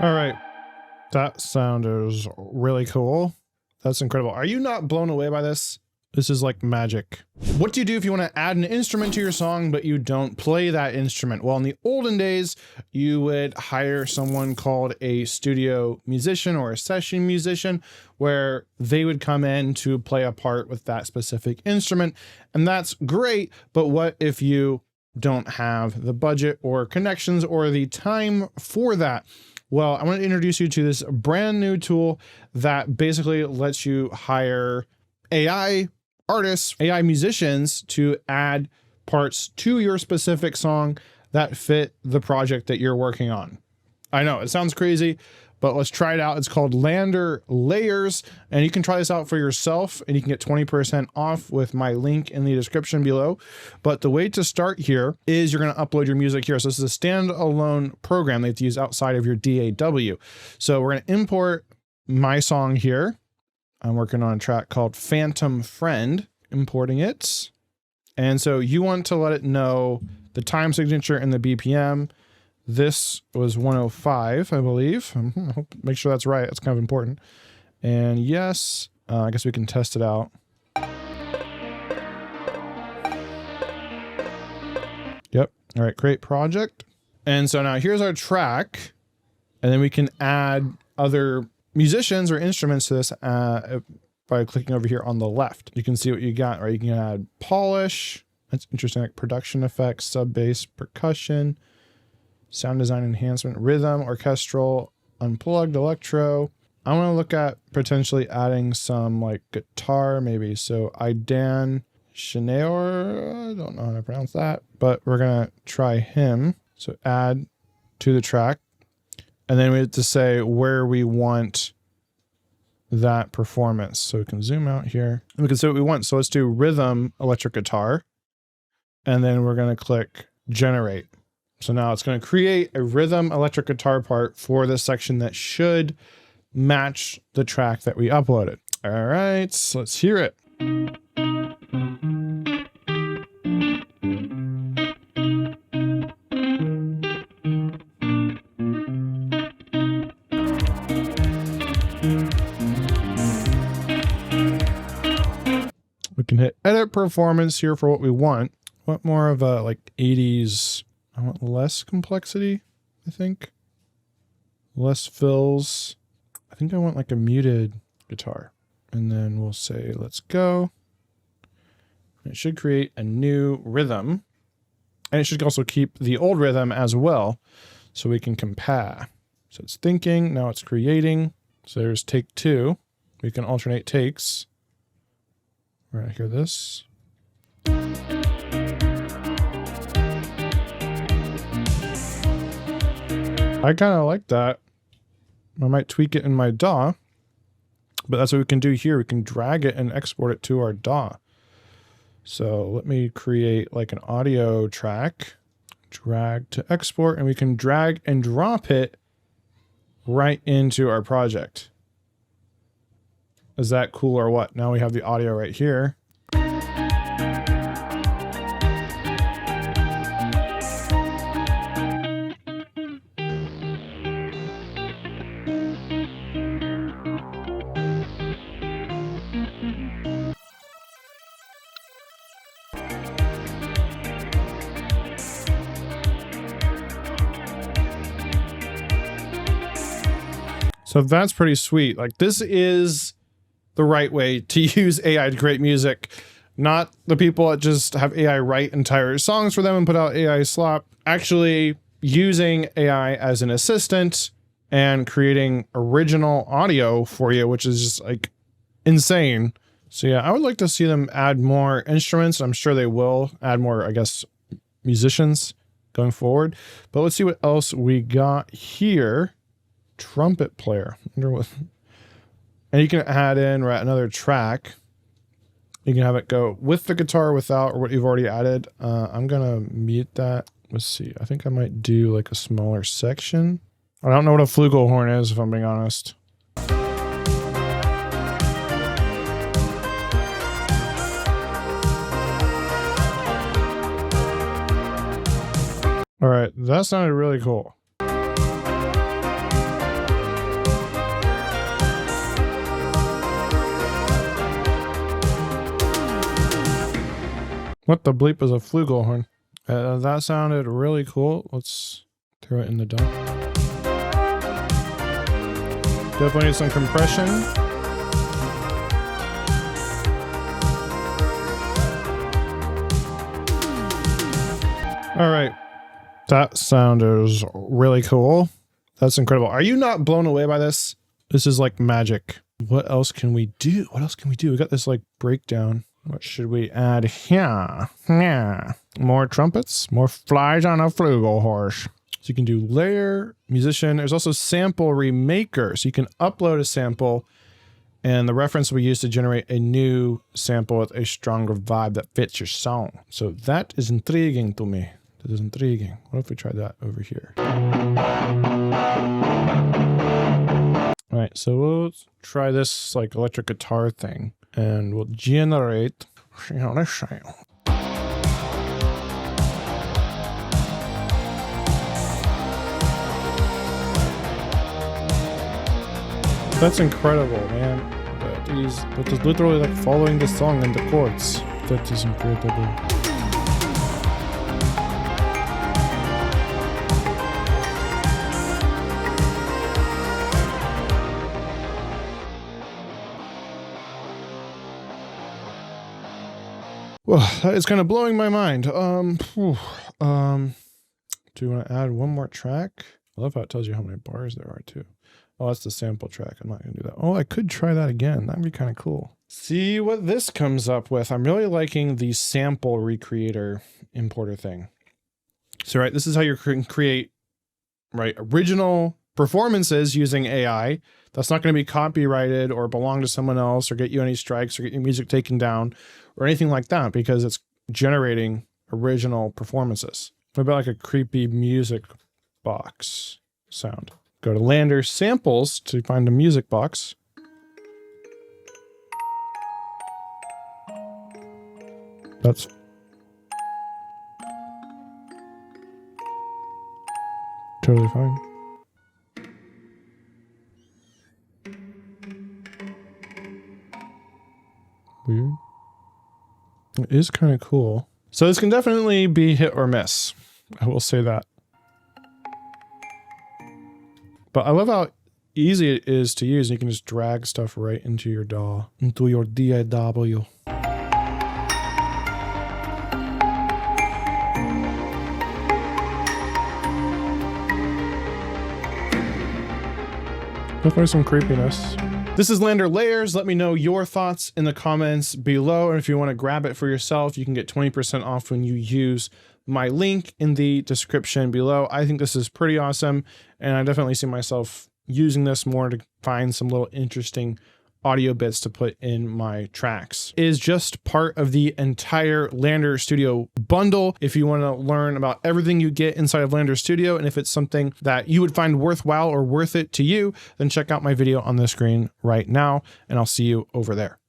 All right. That sound is really cool. That's incredible. Are you not blown away by this? This is like magic. What do you do if you want to add an instrument to your song, but you don't play that instrument? Well, in the olden days, you would hire someone called a studio musician or a session musician, where they would come in to play a part with that specific instrument. And that's great. But what if you don't have the budget or connections or the time for that? Well, I want to introduce you to this brand new tool that basically lets you hire AI artists, AI musicians to add parts to your specific song that fit the project that you're working on. I know it sounds crazy, but let's try it out. It's called LANDR Layers, and you can try this out for yourself, and you can get 20% off with my link in the description below. But the way to start here is you're going to upload your music here. So this is a standalone program that you have to use outside of your DAW. So we're going to import my song here. I'm working on a track called Phantom Friend, importing it. And so you want to let it know the time signature and the BPM. This was 105, I believe. Make sure that's right. That's kind of important. And yes, I guess we can test it out. Yep. All right, create project. And so now here's our track. And then we can add other musicians or instruments to this by clicking over here on the left. You can see what you got, right? You can add polish. That's interesting, like production effects, sub bass, percussion, sound design enhancement, rhythm, orchestral, unplugged, electro. I want to look at potentially adding some like guitar maybe. So Idan Shanaor, I don't know how to pronounce that, but we're going to try him. So add to the track. And then we have to say where we want that performance. So we can zoom out here and we can see what we want. So let's do rhythm, electric guitar. And then we're going to click generate. So now it's going to create a rhythm electric guitar part for this section that should match the track that we uploaded. All right, so let's hear it. We can hit edit performance here for what we want. Want more of a like 80s, I want less complexity, I think. Less fills. I think I want like a muted guitar. And then we'll say, let's go. It should create a new rhythm. And it should also keep the old rhythm as well, so we can compare. So it's thinking, now it's creating. So there's take 2. We can alternate takes. We're gonna hear this. I kind of like that. I might tweak it in my DAW, but that's what we can do here. We can drag it and export it to our DAW. So let me create like an audio track, drag to export, and we can drag and drop it right into our project. Is that cool or what? Now we have the audio right here. So that's pretty sweet. Like this is the right way to use AI to create music, not the people that just have AI write entire songs for them and put out AI slop. Actually using AI as an assistant and creating original audio for you, which is just like insane. So yeah, I would like to see them add more instruments. I'm sure they will add more, I guess, musicians going forward. But let's see what else we got here. Trumpet player. I wonder what. And you can add in another track. You can have it go with the guitar, without, or what you've already added. I'm gonna mute that. Let's see. I think I might do like a smaller section. I don't know what a flugelhorn is, if I'm being honest. All right, that sounded really cool. What the bleep is a flugelhorn? That sounded really cool. Let's throw it in the dump. Definitely need some compression. All right. That sound is really cool. That's incredible. Are you not blown away by this? This is like magic. What else can we do? What else can we do? We got this like breakdown. What should we add here? Yeah. More trumpets, more flies on a flugelhorse. So you can do layer, musician. There's also sample remaker. So you can upload a sample and the reference will be used to generate a new sample with a stronger vibe that fits your song. So that is intriguing to me. That is intriguing. What if we try that over here? All right, so we'll try this like electric guitar thing and we'll generate, That's incredible, man. That is literally like following the song and the chords. That is incredible. Well, that is kind of blowing my mind. Do you want to add one more track? I love how it tells you how many bars there are too. Oh, that's the sample track. I'm not going to do that. Oh, I could try that again. That'd be kind of cool. See what this comes up with. I'm really liking the sample recreator importer thing. So, right, this is how you can create, right, original performances using AI. That's not going to be copyrighted or belong to someone else or get you any strikes or get your music taken down or anything like that because it's generating original performances. What about like a creepy music box sound? Go to LANDR samples to find a music box. That's totally fine. Weird. It is kind of cool. So this can definitely be hit or miss. I will say that. But I love how easy it is to use. You can just drag stuff right into your DAW, into your DAW. Definitely some creepiness. This is LANDR Layers. Let me know your thoughts in the comments below. And if you want to grab it for yourself, you can get 20% off when you use my link in the description below. I think this is pretty awesome. And I definitely see myself using this more to find some little interesting audio bits to put in my tracks. It is just part of the entire LANDR Studio bundle. If you want to learn about everything you get inside of LANDR Studio, and if it's something that you would find worthwhile or worth it to you, then check out my video on the screen right now, and I'll see you over there.